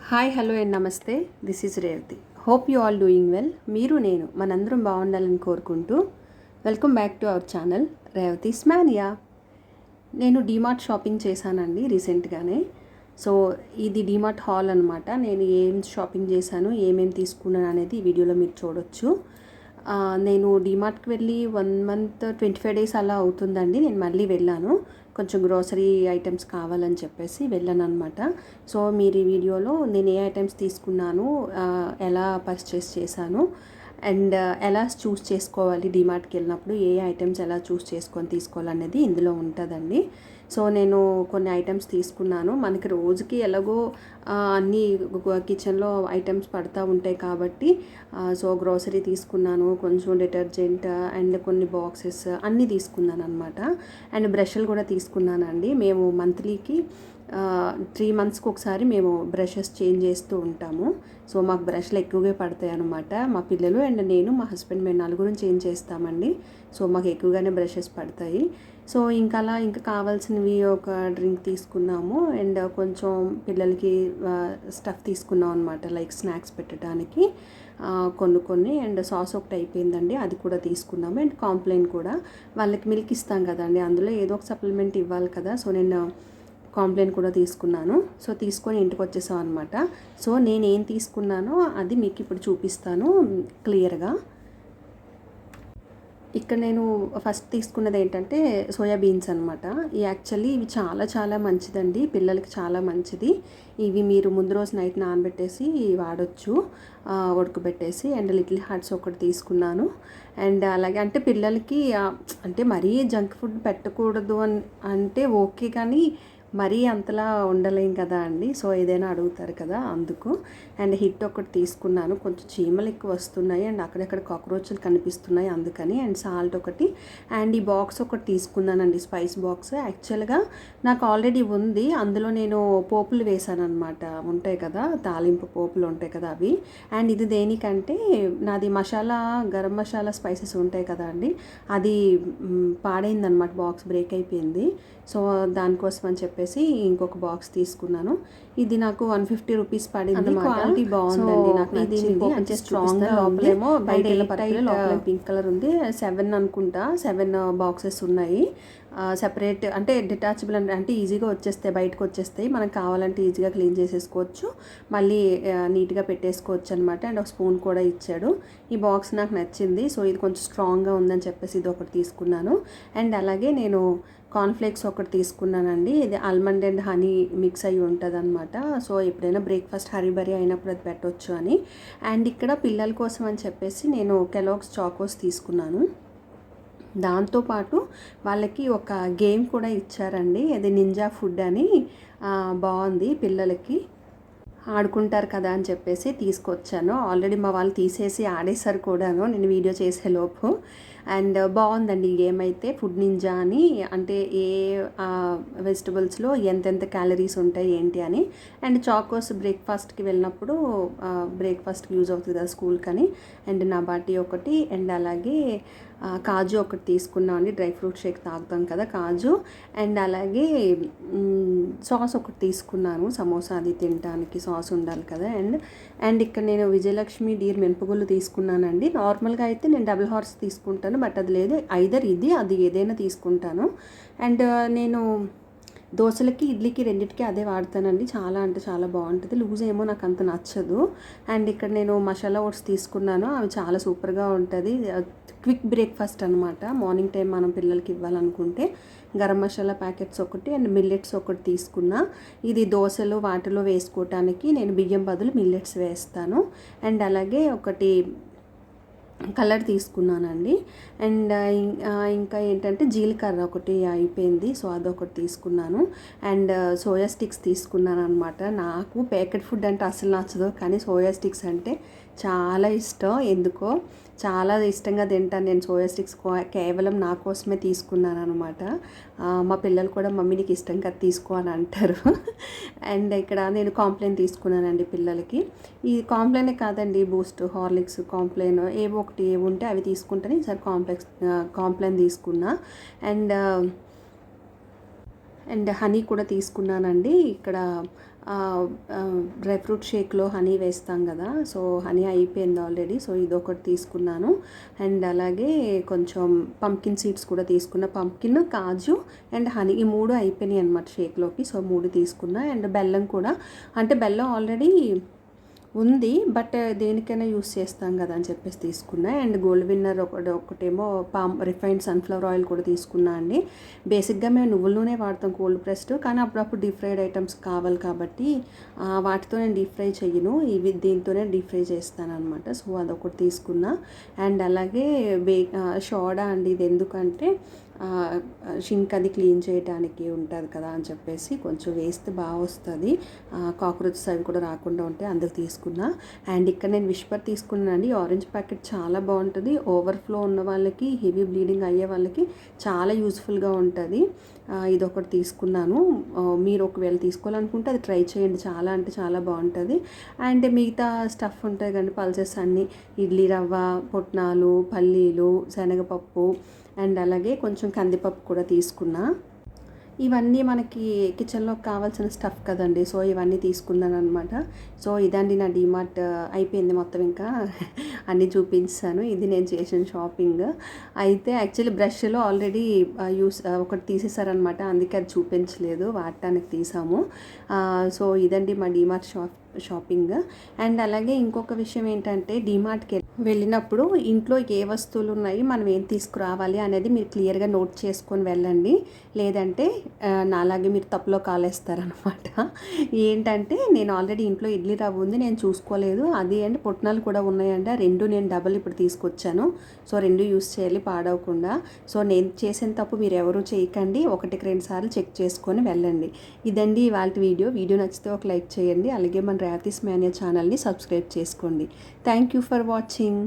Hi hello and నమస్తే. This is Revathi. Hope you all doing well. మీరు నేను మనందరం బాగుండాలని కోరుకుంటూ welcome back to our channel Revathi's mania. నేను డీమార్ట్ షాపింగ్ చేశానండి రీసెంట్గానే. సో ఇది డీమార్ట్ హాల్ అనమాట. నేను ఏం షాపింగ్ చేశాను, ఏమేమి తీసుకున్నాను అనేది ఈ వీడియోలో మీరు చూడొచ్చు. నేను డీమార్ట్కి వెళ్ళి 1 month 25 days అలా అవుతుందండి. నేను మళ్ళీ వెళ్ళాను, కొంచెం గ్రోసరీ ఐటమ్స్ కావాలని చెప్పేసి వెళ్ళాను అనమాట. సో మీరు ఈ వీడియోలో నేను ఏ ఐటమ్స్ తీసుకున్నాను, ఎలా పర్చేస్ చేశాను అండ్ ఎలా చూస్ చేసుకోవాలి, డీమార్ట్కి వెళ్ళినప్పుడు ఏ ఐటమ్స్ ఎలా చూస్ చేసుకొని తీసుకోవాలనేది ఇందులో ఉంటుందండి. సో నేను కొన్ని ఐటమ్స్ తీసుకున్నాను. మనకి రోజుకి ఎలాగో అన్నీ కిచెన్లో ఐటమ్స్ పడుతూ ఉంటాయి కాబట్టి సో గ్రోసరీ తీసుకున్నాను, కొంచెం డిటర్జెంట్ అండ్ కొన్ని బాక్సెస్ అన్నీ తీసుకున్నాను అనమాట. అండ్ బ్రష్లు కూడా తీసుకున్నానండి. మేము మంత్లీకి 3 monthsకి ఒకసారి మేము బ్రషెస్ చేంజ్ చేస్తూ ఉంటాము. సో మాకు బ్రష్లు ఎక్కువగా పడతాయి అనమాట. మా పిల్లలు అండ్ నేను, మా హస్బెండ్, మేము నలుగురం చేంజ్ చేస్తామండి. సో మాకు ఎక్కువగానే బ్రషెస్ పడతాయి. సో ఇంకా కావాల్సినవి ఒక డ్రింక్ తీసుకున్నాము అండ్ కొంచెం పిల్లలకి స్టఫ్ తీసుకున్నాం అనమాట, లైక్ స్నాక్స్ పెట్టడానికి కొన్ని అండ్ సాస్ ఒకటి అయిపోయిందండి, అది కూడా తీసుకున్నాము. అండ్ కాంప్లైన్ కూడా, వాళ్ళకి మిల్క్ ఇస్తాం కదండి, అందులో ఏదో ఒక సప్లిమెంట్ ఇవ్వాలి కదా. సో నేను కాంప్లైన్ కూడా తీసుకున్నాను. సో తీసుకొని ఇంటికి వచ్చేసాం అనమాట. సో నేను ఏం తీసుకున్నానో అది మీకు ఇప్పుడు చూపిస్తాను క్లియర్గా. ఇక్కడ నేను ఫస్ట్ తీసుకున్నది ఏంటంటే సోయా బీన్స్ అనమాట. యాక్చువల్లీ ఇవి చాలా మంచిదండి, పిల్లలకి చాలా మంచిది. ఇవి మీరు ముందు రోజు నైట్ నానబెట్టేసి వాడచ్చు, ఉడకబెట్టేసి. అండ్ లిటిల్ హార్ట్స్ ఒకటి తీసుకున్నాను. అండ్ అలాగే అంటే పిల్లలకి అంటే మరీ జంక్ ఫుడ్ పెట్టకూడదు అంటే ఓకే, కానీ మరీ అంతలా ఉండలేం కదా అండి. సో ఏదైనా అడుగుతారు కదా, అందుకు. అండ్ హిట్ ఒకటి తీసుకున్నాను, కొంచెం చీమలు ఎక్కువ వస్తున్నాయి అండ్ అక్కడెక్కడ కాక్రోచ్లు కనిపిస్తున్నాయి అందుకని. అండ్ సాల్ట్ ఒకటి అండ్ ఈ బాక్స్ ఒకటి తీసుకున్నానండి, స్పైస్ బాక్స్. యాక్చువల్గా నాకు ఆల్రెడీ ఉంది, అందులో నేను పోపులు వేసాను అనమాట, ఉంటాయి కదా తాలింపు పోపులు ఉంటాయి కదా అవి. అండ్ ఇది దేనికంటే నాది మసాలా, గరం మసాలా స్పైసెస్ ఉంటాయి కదా అండి, అది పాడైందనమాట, బాక్స్ బ్రేక్ అయిపోయింది. సో దానికోసం అని చెప్పేసి ఇంకొక బాక్స్ తీసుకున్నాను. ఇది నాకు 150 రూపీస్ పడింది. క్వాలిటీ బాగుందండి, నాకు నచ్చింది. అంటే స్ట్రాంగ్గా లోపలేమో బయట లోపల పింక్ కలర్ ఉంది. 7 అనుకుంటా, 7 బాక్సెస్ ఉన్నాయి. సెపరేట్ అంటే డిటాచబుల్ అంటే ఈజీగా వచ్చేస్తాయి, బయటకు వచ్చేస్తాయి. మనకు కావాలంటే ఈజీగా క్లీన్ చేసేసుకోవచ్చు, మళ్ళీ నీట్గా పెట్టేసుకోవచ్చు అనమాట. అండ్ ఒక స్పూన్ కూడా ఇచ్చాడు. ఈ బాక్స్ నాకు నచ్చింది. సో ఇది కొంచెం స్ట్రాంగ్గా ఉందని చెప్పేసి ఇది ఒకటి తీసుకున్నాను. అండ్ అలాగే నేను కార్న్ఫ్లేక్స్ ఒకటి తీసుకున్నానండి. ఇది ఆల్మండ్ అండ్ హనీ మిక్స్ అయ్యి ఉంటుంది అనమాట. సో ఎప్పుడైనా బ్రేక్ఫాస్ట్ హరీబరీ అయినప్పుడు అది పెట్టవచ్చు అని. అండ్ ఇక్కడ పిల్లల కోసం అని చెప్పేసి నేను కెలాగ్స్ చాకోస్ తీసుకున్నాను. దాంతోపాటు వాళ్ళకి ఒక గేమ్ కూడా ఇచ్చారండి, అది నింజా ఫుడ్ అని. బాగుంది, పిల్లలకి ఆడుకుంటారు కదా అని చెప్పేసి తీసుకొచ్చాను. ఆల్రెడీ మా వాళ్ళు తీసేసి ఆడేశారు కూడాను నేను వీడియో చేసేలోపు. అండ్ బాగుందండి ఈ గేమ్ అయితే. ఫుడ్ నింజా అని, అంటే ఏ వెజిటబుల్స్లో ఎంతెంత క్యాలరీస్ ఉంటాయి ఏంటి అని. అండ్ చాకోస్ బ్రేక్ఫాస్ట్కి వెళ్ళినప్పుడు బ్రేక్ఫాస్ట్కి యూజ్ అవుతుంది కదా స్కూల్కి అని. అండ్ నబాటీ ఒకటి అండ్ అలాగే కాజు ఒకటి తీసుకున్నాం అండి, డ్రై ఫ్రూట్ షేక్ తాగుతాం కదా కాజు. అండ్ అలాగే సాస్ ఒకటి తీసుకున్నాను, సమోసా అది తినడానికి సాస్ ఉండాలి కదా. అండ్ ఇక్కడ నేను విజయలక్ష్మి డీర్ మినపగుళ్ళు తీసుకున్నానండి. నార్మల్గా అయితే నేను డబుల్ హార్స్ తీసుకుంటాను, బట్ అది లేదు, ఐదర్ ఇది అది ఏదైనా తీసుకుంటాను. అండ్ నేను దోశలకి ఇడ్లీకి రెండింటికి అదే వాడతానండి. చాలా అంటే చాలా బాగుంటుంది. లూజ్ ఏమో నాకు అంత నచ్చదు. అండ్ ఇక్కడ నేను మసాలా ఓట్స్ తీసుకున్నాను, అవి చాలా సూపర్గా ఉంటుంది. క్విక్ బ్రేక్ఫాస్ట్ అనమాట, మార్నింగ్ టైం మనం పిల్లలకి ఇవ్వాలనుకుంటే. గరం మసాలా ప్యాకెట్స్ ఒకటి అండ్ మిల్లెట్స్ ఒకటి తీసుకున్నా. ఇది దోశలు వాటిలో వేసుకోవటానికి నేను బియ్యం బదులు మిల్లెట్స్ వేస్తాను. అండ్ అలాగే ఒకటి కలర్ తీసుకున్నానండి. అండ్ ఇంకా ఏంటంటే జీలకర్ర ఒకటి అయిపోయింది, సో అదొకటి తీసుకున్నాను. అండ్ సోయా స్టిక్స్ తీసుకున్నాను అనమాట. నాకు ప్యాకెట్ ఫుడ్ అంటే అసలు నచ్చదు, కానీ సోయా స్టిక్స్ అంటే చాలా ఇష్టం. ఎందుకో చాలా ఇష్టంగా తింటాను నేను సోయా స్టిక్స్. కేవలం నా కోసమే తీసుకున్నాను అనమాట. మా పిల్లలు కూడా మమ్మీ నీకు ఇష్టం కదా తీసుకో అని అంటారు. అండ్ ఇక్కడ నేను కాంప్లైన్ తీసుకున్నానండి పిల్లలకి. ఈ కాంప్లైనే కాదండి, బూస్ట్, హార్లిక్స్, కాంప్లైన్ ఏవో ఒకటి ఏవి ఉంటే అవి తీసుకుంటాను. ఈసారి కాంప్లైన్ తీసుకున్నా. అండ్ హనీ కూడా తీసుకున్నానండి. ఇక్కడ డ్రై ఫ్రూట్ షేక్లో హనీ వేస్తాం కదా, సో హనీ అయిపోయింది ఆల్రెడీ. సో ఇదొకటి తీసుకున్నాను. అండ్ అలాగే కొంచెం పంకిన్ సీడ్స్ కూడా తీసుకున్నా. పంకిన్, కాజు అండ్ హనీ ఈ 3 అయిపోయినాయి అనమాట షేక్లోకి. సో 3 తీసుకున్నా. అండ్ బెల్లం కూడా, అంటే బెల్లం ఆల్రెడీ ఉంది, బట్ దేనికైనా యూస్ చేస్తాం కదా అని చెప్పేసి తీసుకున్నా. అండ్ గోల్డ్ విన్నర్ ఒకటేమో రిఫైన్డ్ సన్ఫ్లవర్ ఆయిల్ కూడా తీసుకున్నా అండి. బేసిక్గా మేము నువ్వుల నూనె వాడతాం కోల్డ్ ప్రెస్డ్, కానీ అప్పుడప్పుడు డీప్ ఫ్రైడ్ ఐటమ్స్ కావాలి కాబట్టి వాటితో నేను డీప్ ఫ్రై చెయ్యను, ఇవి దీంతోనే డీప్ ఫ్రై చేస్తాను అనమాట. సో అదొకటి తీసుకున్నా. అండ్ అలాగే సోడా అండి, ఇది ఎందుకంటే షింక్ అది క్లీన్ చేయడానికి ఉంటుంది కదా అని చెప్పేసి కొంచెం వేస్తే బాగా వస్తుంది, కాక్రోచెస్ అవి కూడా రాకుండా ఉంటాయి, అందుకు తీసుకున్నా. అండ్ ఇక్కడ నేను విస్పర్ తీసుకున్నానండి. ఆరెంజ్ ప్యాకెట్ చాలా బాగుంటుంది. ఓవర్ఫ్లో ఉన్న వాళ్ళకి, హెవీ బ్లీడింగ్ అయ్యే వాళ్ళకి చాలా యూస్ఫుల్గా ఉంటుంది. ఇదొకటి తీసుకున్నాను. మీరు ఒకవేళ తీసుకోవాలనుకుంటే అది ట్రై చేయండి, చాలా అంటే చాలా బాగుంటుంది. అండ్ మిగతా స్టఫ్ ఉంటుంది కానీ పల్సెస్ అన్నీ, ఇడ్లీ రవ్వ, పుట్నాలు, పల్లీలు, శనగపప్పు అండ్ అలాగే కొంచెం కందిపప్పు కూడా తీసుకున్నా. ఇవన్నీ మనకి కిచెన్లో కావాల్సిన స్టఫ్ కదండి, సో ఇవన్నీ తీసుకున్నాను అనమాట. సో ఇదండి నా డీమార్ట్ అయిపోయింది మొత్తం, ఇంకా అన్నీ చూపించాను. ఇది నేను చేసిన షాపింగ్. అయితే యాక్చువల్లీ బ్రష్లో ఆల్రెడీ ఒకటి తీసేసారనమాట, అందుకే అది చూపించలేదు, వాడటానికి తీసాము. సో ఇదండి మా డీమార్ట్ షాపింగ్. అండ్ అలాగే ఇంకొక విషయం ఏంటంటే, డీమార్ట్కి వెళ్ళినప్పుడు ఇంట్లో ఏ వస్తువులు ఉన్నాయి, మనం ఏం తీసుకురావాలి అనేది మీరు క్లియర్గా నోట్ చేసుకొని వెళ్ళండి, లేదంటే నాలాగే మీరు తప్పులో కాలేస్తారనమాట. ఏంటంటే నేను ఆల్రెడీ ఇంట్లో ఇడ్లీ రవ్వ ఉంది, నేను చూసుకోలేదు, అది అండ్ పుట్నాలు కూడా ఉన్నాయండి. రెండు నేను డబల్ ఇప్పుడు తీసుకొచ్చాను, సో 2 యూస్ చేయాలి పాడవకుండా. సో నేను చేసిన తప్పు మీరు ఎవరు చేయకండి, 1-2 సార్లు చెక్ చేసుకొని వెళ్ళండి. ఇదండి ఇవాళ వీడియో నచ్చితే ఒక లైక్ చేయండి, అలాగే మన రేవతీస్ మేనియా ఛానల్ని సబ్స్క్రైబ్ చేసుకోండి. Thank you for watching.